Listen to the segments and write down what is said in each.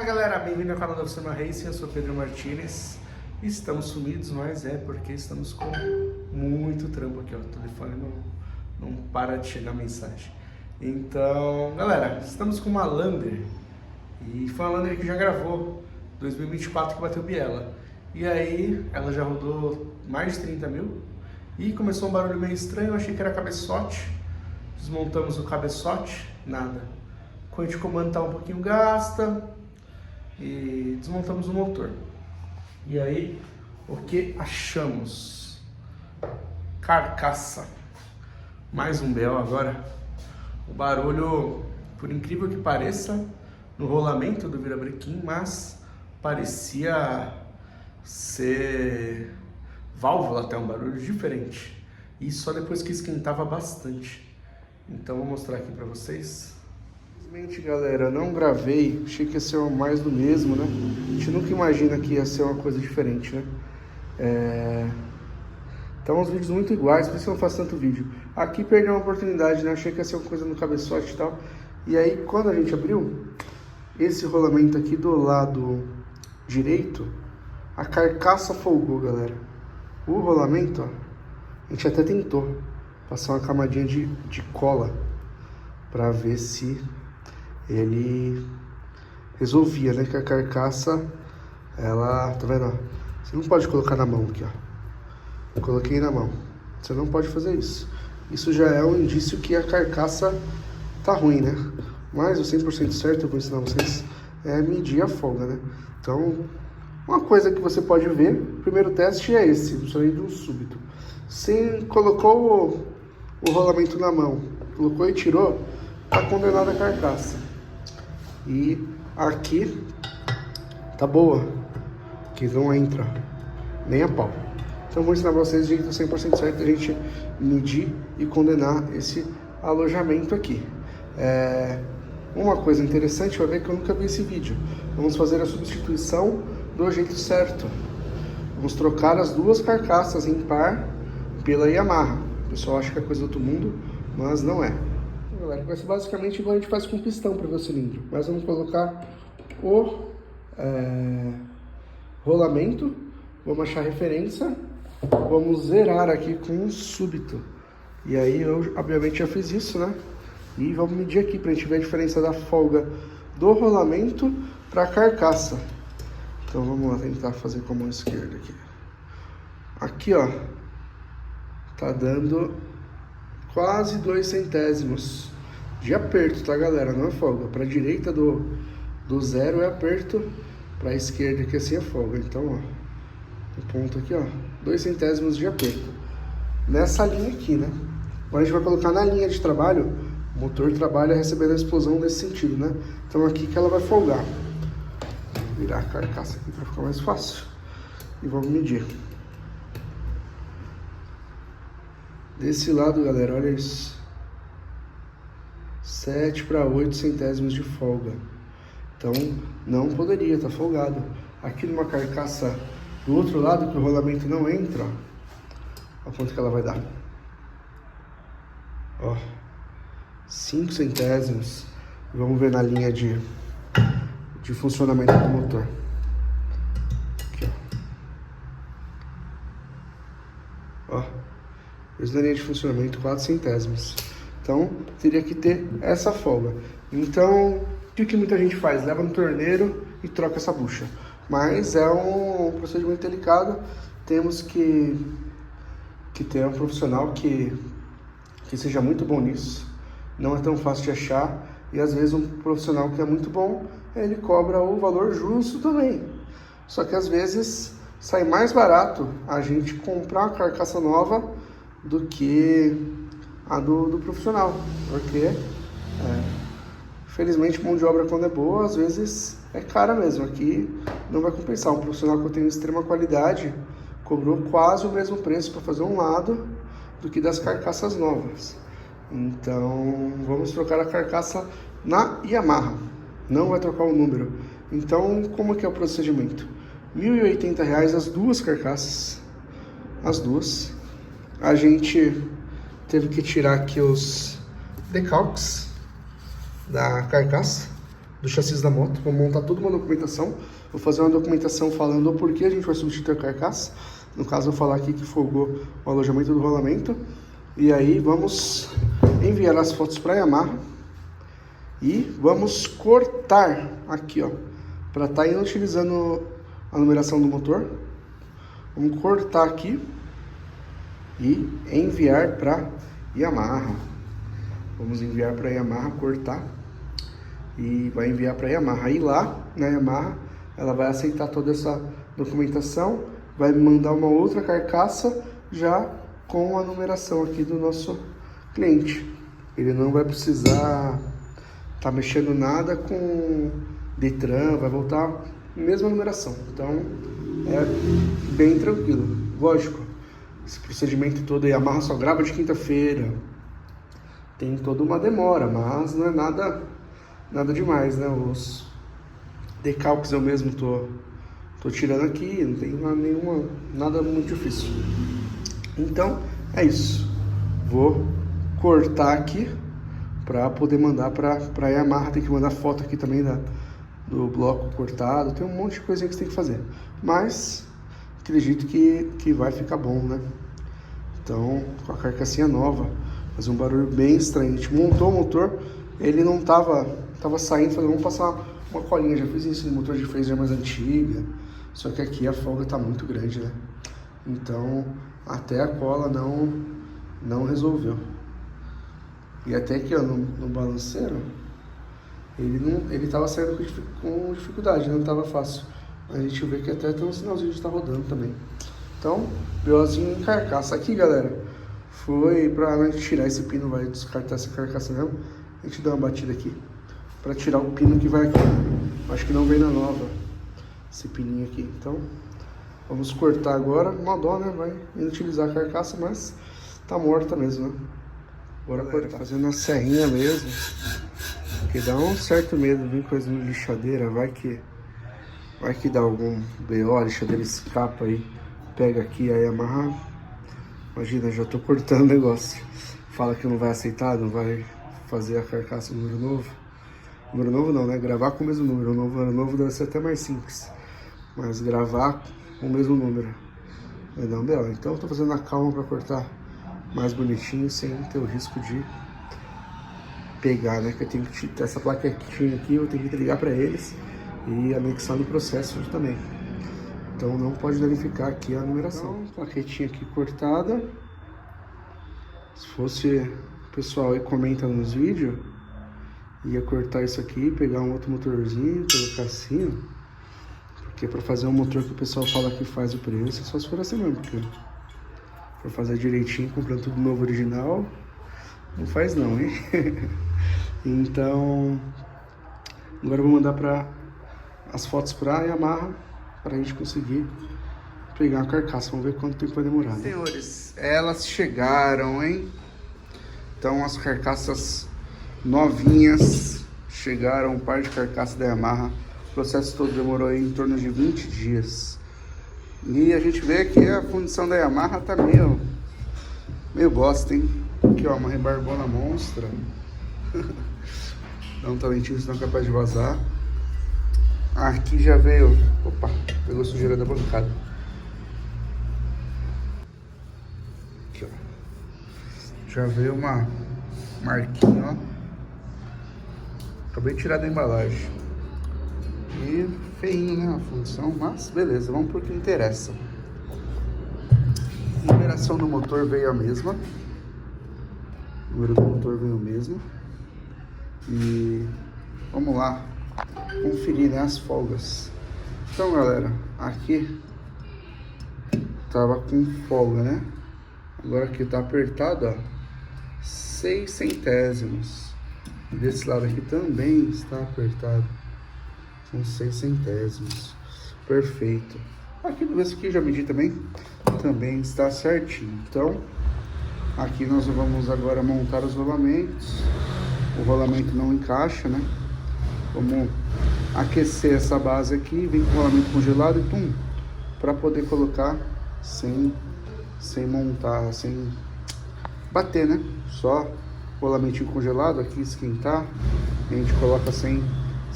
galera, bem-vindo ao canal da Oficina Racing, eu sou Pedro Martinez. Estamos sumidos, mas é porque estamos com muito trampo aqui, ó. O telefone não para de chegar mensagem. Então, galera, estamos com uma Lander. E foi uma Lander que já gravou 2024 que bateu biela. E aí, ela já rodou mais de 30 mil. E começou um barulho meio estranho, eu achei que era cabeçote. Desmontamos o cabeçote, nada. A corrente de comando tá um pouquinho gasta. E desmontamos o motor. E aí, o que achamos? Carcaça. Mais um BO agora. O barulho, por incrível que pareça, no rolamento do virabrequim, mas parecia ser válvula, até um barulho diferente. E só depois que esquentava bastante. Então vou mostrar aqui pra vocês. Infelizmente, galera, não gravei, achei que ia ser mais do mesmo, né? A gente nunca imagina que ia ser uma coisa diferente, né? Então, uns vídeos muito iguais, por isso que eu não faço tanto vídeo. Aqui perdeu uma oportunidade, né? Achei que ia ser uma coisa no cabeçote e tal. E aí, quando a gente abriu, esse rolamento aqui do lado direito, a carcaça folgou, galera. O rolamento, ó, a gente até tentou passar uma camadinha de cola pra ver se ele resolvia, né? Que a carcaça, ela, tá vendo, ó? Você não pode colocar na mão aqui, ó. Eu coloquei na mão. Você não pode fazer isso. Isso já é um indício que a carcaça tá ruim, né? Mas o 100% certo, eu vou ensinar vocês, é medir a folga, né? Então, uma coisa que você pode ver, o primeiro teste é esse, no sonho de um súbito. Você colocou o rolamento na mão, colocou e tirou, tá condenada a carcaça. E aqui tá boa, que não entra nem a pau. Então vou ensinar pra vocês o jeito 100% certo a gente medir e condenar esse alojamento aqui. Uma coisa interessante, vai ver que eu nunca vi esse vídeo. Vamos fazer a substituição do jeito certo. Vamos trocar as duas carcaças em par pela Yamaha. O pessoal acha que é coisa do outro mundo, mas não é. Então, galera, vai ser basicamente igual a gente faz com pistão para ver o cilindro. Mas vamos colocar o rolamento, vamos achar referência, vamos zerar aqui com um súbito. E aí eu, obviamente, já fiz isso, né? E vamos medir aqui para a gente ver a diferença da folga do rolamento para a carcaça. Então vamos lá tentar fazer com a mão esquerda aqui. Aqui, ó, tá dando quase 2 centésimos de aperto, tá, galera? Não é folga. Para a direita do zero é aperto, para a esquerda aqui assim é folga. Então, ó, o ponto aqui, ó, 2 centésimos de aperto nessa linha aqui, né? Agora a gente vai colocar na linha de trabalho. O motor trabalha recebendo a explosão nesse sentido, né? Então aqui que ela vai folgar. Vou virar a carcaça aqui para ficar mais fácil. E vamos medir. Desse lado, galera, olha isso. 7 para 8 centésimos de folga. Então não poderia estar folgado. Aqui numa carcaça do outro lado, que o rolamento não entra, ó. Olha quanto que ela vai dar. Ó. 5 centésimos. Vamos ver na linha de funcionamento do motor. Aqui, ó. Ó. Na linha de funcionamento, 4 centésimos. Então, teria que ter essa folga. Então, o que muita gente faz? Leva no torneiro e troca essa bucha. Mas é um procedimento delicado. Temos que ter um profissional que seja muito bom nisso. Não é tão fácil de achar, e às vezes um profissional que é muito bom, ele cobra o valor justo também. Só que às vezes sai mais barato a gente comprar uma carcaça nova do que a do profissional, porque infelizmente mão de obra quando é boa, às vezes é cara mesmo. Aqui não vai compensar. Um profissional que eu tenho extrema qualidade cobrou quase o mesmo preço para fazer um lado do que das carcaças novas. Então, vamos trocar a carcaça na Yamaha. Não vai trocar o número. Então, como que é o procedimento? R$ 1.080 as duas carcaças. As duas. A gente teve que tirar aqui os decalques da carcaça. do chassi da moto. Vou montar toda uma documentação. Vou fazer uma documentação falando o porquê a gente vai substituir a carcaça. No caso, vou falar aqui que folgou o alojamento do rolamento. E aí vamos enviar as fotos para a Yamaha. E vamos cortar aqui, ó, para estar inutilizando a numeração do motor. Vamos cortar aqui e enviar para Yamaha. Vamos enviar para Yamaha, cortar e vai enviar para Yamaha. Aí lá na Yamaha ela vai aceitar toda essa documentação, vai me mandar uma outra carcaça já com a numeração aqui do nosso cliente. Ele não vai precisar tá mexendo nada com Detran, vai voltar a mesma numeração. Então é bem tranquilo. Lógico, esse procedimento todo aí, a Yamaha só grava de quinta-feira. Tem toda uma demora, mas não é nada demais, né? Os decalques eu mesmo tô tirando aqui, não tem nada muito difícil. Então é isso. Vou cortar aqui para poder mandar para Yamaha. Tem que mandar foto aqui também do bloco cortado. Tem um monte de coisinha que você tem que fazer, mas acredito que vai ficar bom, né? Então, com a carcassinha nova, fazer um barulho bem estranho. A gente montou o motor, ele não tava saindo, falei, vamos passar uma colinha. Já fiz isso no motor de freio mais antiga, só que aqui a folga tá muito grande, né? Então, até a cola não resolveu. E até aqui, ó, no balanceiro, ele tava saindo com dificuldade, não tava fácil. A gente vê que até tem um sinalzinho de estar rodando também. Então, BOzinho em carcaça. Aqui, galera, foi pra gente tirar esse pino, vai descartar essa carcaça mesmo. A gente dá uma batida aqui pra tirar o pino que vai aqui. Acho que não vem na nova esse pininho aqui. Então, vamos cortar agora. Uma dó, né? Vai inutilizar a carcaça, mas tá morta mesmo, né? Bora cortar. Fazendo a serrinha mesmo. Porque dá um certo medo vir coisa de lixadeira. Vai que dá algum BO, a lixadeira escapa aí. Pega aqui, aí amarra. Imagina, já tô cortando o negócio. Fala que não vai aceitar, não vai fazer a carcaça número novo. Número novo não, né? Gravar com o mesmo número. O novo deve ser até mais simples. Mas gravar com o mesmo número vai dar um BO. Então eu tô fazendo a calma pra cortar mais bonitinho, sem ter o risco de pegar, né? Que eu tenho que ter essa plaquetinha aqui, eu tenho que ligar pra eles e anexar no processo também. Então não pode danificar aqui a numeração. Então, plaquetinha aqui cortada. Se fosse o pessoal aí comenta nos vídeos, ia cortar isso aqui, pegar um outro motorzinho, colocar assim, ó. Porque para fazer um motor que o pessoal fala que faz o preço, é só se for assim mesmo, porque para fazer direitinho, comprando tudo novo original, não faz não, hein? Então, agora eu vou mandar as fotos para Yamaha, para a gente conseguir pegar a carcaça. Vamos ver quanto tempo vai demorar, né? Senhores, elas chegaram, hein? Então as carcaças novinhas chegaram, um par de carcaças da Yamaha. O processo todo demorou aí em torno de 20 dias. E a gente vê que a fundição da Yamaha tá meio bosta, hein? Aqui, ó, uma rebarbona monstra. Dá um talentinho, senão é capaz de vazar. Aqui já veio... Opa, pegou sujeira da bancada. Aqui, ó. Já veio uma marquinha, ó. Acabei de tirar da embalagem. E feinho, né, a função, mas beleza, vamos pro que interessa. A numeração do motor veio a mesma. O número do motor veio o mesmo. E vamos lá conferir, né, as folgas. Então, galera, aqui tava com folga, né? Agora aqui tá apertado, ó, 6 centésimos. Desse lado aqui também está apertado, com 6 centésimos. Perfeito. Aqui do lado aqui já medi também está certinho. Então, aqui nós vamos agora montar os rolamentos. O rolamento não encaixa, né? Vamos aquecer essa base aqui, vem com o rolamento congelado e para poder colocar sem montar, sem bater, né? Só rolamentinho congelado aqui, esquentar, a gente coloca sem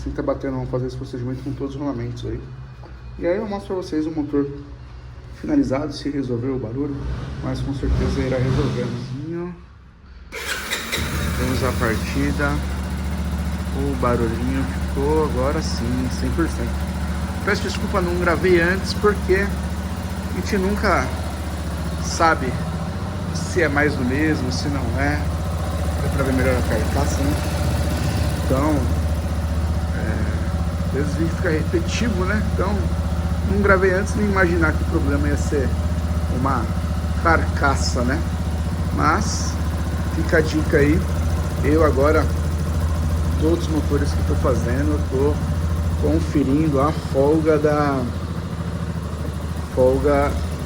Assim que tá batendo, vamos fazer esse procedimento com todos os rolamentos aí. E aí eu mostro pra vocês o motor finalizado, se resolveu o barulho, mas com certeza irá resolver. Temos a partida, o barulhinho ficou agora sim, 100%. Peço desculpa, não gravei antes porque a gente nunca sabe se é mais do mesmo, se não é. É pra ver melhor a carcaça, né? Então, às vezes o vídeo fica repetitivo, né? Então, não gravei antes nem imaginar que o problema ia ser uma carcaça, né? Mas, fica a dica aí. Eu agora, todos os motores que estou fazendo, eu tô conferindo a folga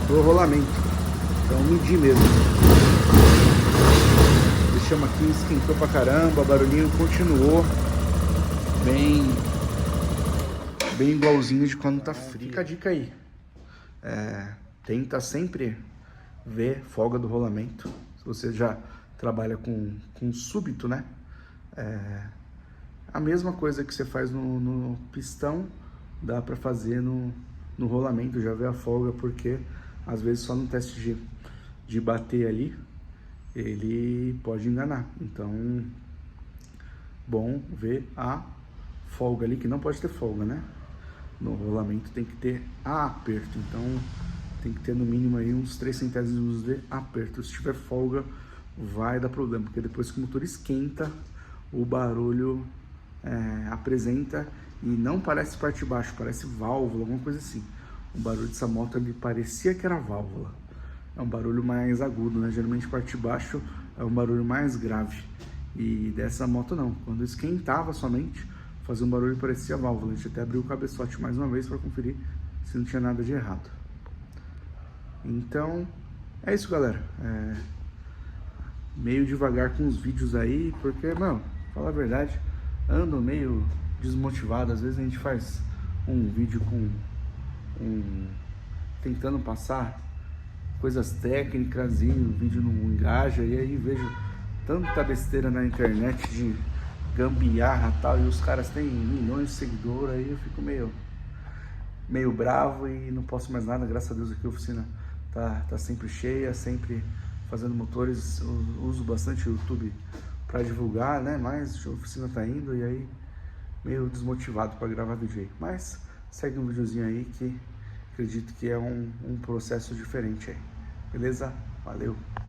do rolamento. Então, medir mesmo. Deixamos aqui, esquentou pra caramba, o barulhinho continuou bem igualzinho de quando tá frio. Fica a dica aí, tenta sempre ver folga do rolamento. Se você já trabalha com súbito, né, a mesma coisa que você faz no pistão, dá pra fazer no rolamento, já vê a folga, porque às vezes só no teste de bater ali, ele pode enganar. Então, bom ver a folga ali, que não pode ter folga, né? No rolamento tem que ter aperto, então tem que ter no mínimo aí uns 3 centésimos de aperto. Se tiver folga, vai dar problema, porque depois que o motor esquenta, o barulho apresenta e não parece parte de baixo, parece válvula, alguma coisa assim. O barulho dessa moto ali parecia que era válvula. É um barulho mais agudo, né? Geralmente parte de baixo é um barulho mais grave. E dessa moto não. Quando esquentava somente, fazia um barulho que parecia válvula. A gente até abriu o cabeçote mais uma vez para conferir se não tinha nada de errado. Então, é isso, galera. Meio devagar com os vídeos aí, porque, mano, falar a verdade, ando meio desmotivado. Às vezes a gente faz um vídeo tentando passar coisas técnicas e o vídeo não engaja, e aí vejo tanta besteira na internet de gambiarra e tal, e os caras têm milhões de seguidores, aí eu fico meio bravo e não posso mais nada. Graças a Deus aqui a oficina tá sempre cheia, sempre fazendo motores. Eu uso bastante o YouTube para divulgar, né? Mas a oficina tá indo e aí meio desmotivado para gravar vídeo aí. Mas segue um videozinho aí que acredito que é um processo diferente aí. Beleza? Valeu!